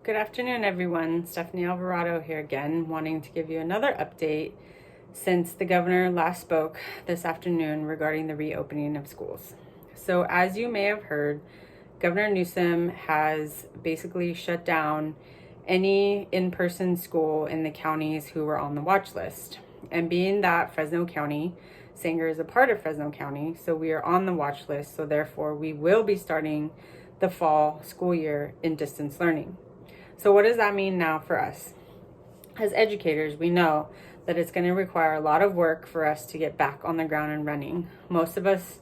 Good afternoon, everyone. Stephanie Alvarado here again, wanting to give you another update since the governor last spoke this afternoon regarding the reopening of schools. So as you may have heard, Governor Newsom has basically shut down any in-person school in the counties who were on the watch list. And being that Fresno County, Sanger is a part of Fresno County, so we are on the watch list, so therefore we will be starting the fall school year in distance learning. So what does that mean now for us? As educators, we know that it's going to require a lot of work for us to get back on the ground and running. Most of us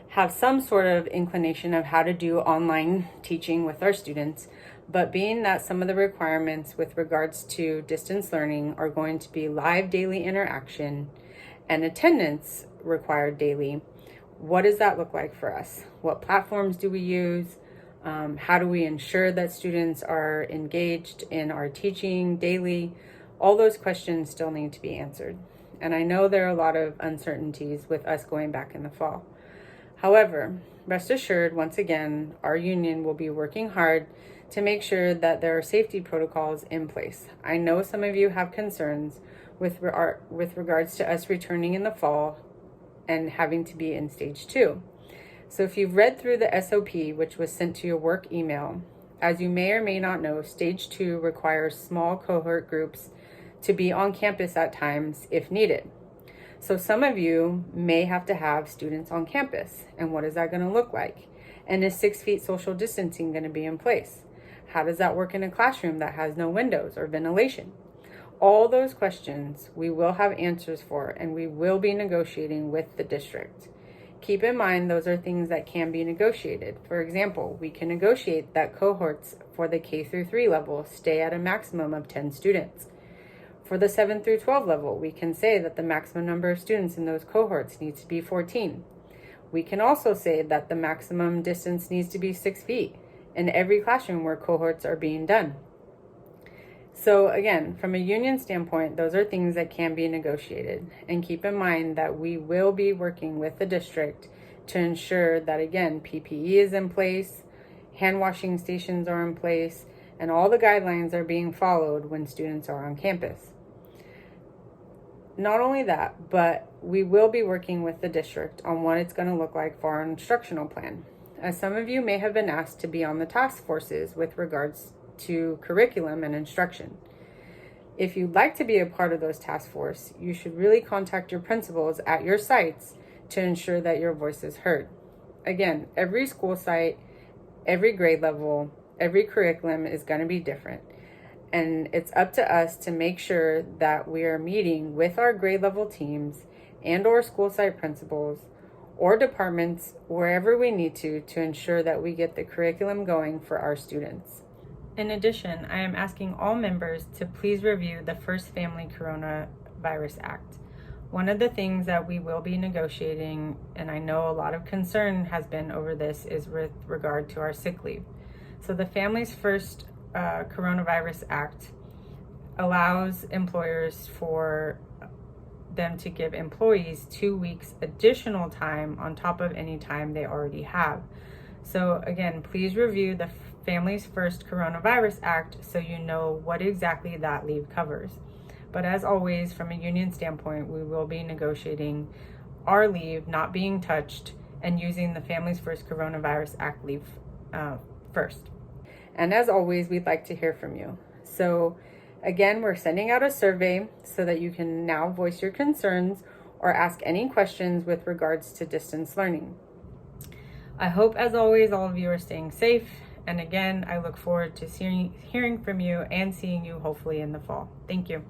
have some sort of inclination of how to do online teaching with our students, but being that some of the requirements with regards to distance learning are going to be live daily interaction and attendance required daily, what does that look like for us? What platforms do we use? How do we ensure that students are engaged in our teaching daily? All those questions still need to be answered. And I know there are a lot of uncertainties with us going back in the fall. However, rest assured, once again, our union will be working hard to make sure that there are safety protocols in place. I know some of you have concerns with regards to us returning in the fall and having to be in stage 2. So if you've read through the SOP, which was sent to your work email, as you may or may not know, stage 2 requires small cohort groups to be on campus at times if needed. So some of you may have to have students on campus. And what is that going to look like? And is 6 feet social distancing going to be in place? How does that work in a classroom that has no windows or ventilation? All those questions we will have answers for, and we will be negotiating with the district. Keep in mind, those are things that can be negotiated. For example, we can negotiate that cohorts for the K through 3 level stay at a maximum of 10 students. For the 7 through 12 level, we can say that the maximum number of students in those cohorts needs to be 14. We can also say that the maximum distance needs to be 6 feet in every classroom where cohorts are being done. So again, from a union standpoint, those are things that can be negotiated. And keep in mind that we will be working with the district to ensure that, again, PPE is in place, hand washing stations are in place, and all the guidelines are being followed when students are on campus. Not only that, but we will be working with the district on what it's going to look like for our instructional plan. As some of you may have been asked to be on the task forces with regards to curriculum and instruction. If you'd like to be a part of those task force, you should really contact your principals at your sites to ensure that your voice is heard. Again, every school site, every grade level, every curriculum is going to be different. And it's up to us to make sure that we are meeting with our grade level teams and or school site principals or departments wherever we need to ensure that we get the curriculum going for our students. In addition, I am asking all members to please review the First Family Coronavirus Act. One of the things that we will be negotiating, and I know a lot of concern has been over this, is with regard to our sick leave. So the Families First Coronavirus Act allows employers for them to give employees 2 weeks additional time on top of any time they already have. So again, please review the Families First Coronavirus Act so you know what exactly that leave covers. But as always, from a union standpoint, we will be negotiating our leave not being touched and using the Families First Coronavirus Act leave first. And as always, we'd like to hear from you. So again, we're sending out a survey so that you can now voice your concerns or ask any questions with regards to distance learning. I hope, as always, all of you are staying safe. And again, I look forward to hearing from you and seeing you hopefully in the fall. Thank you.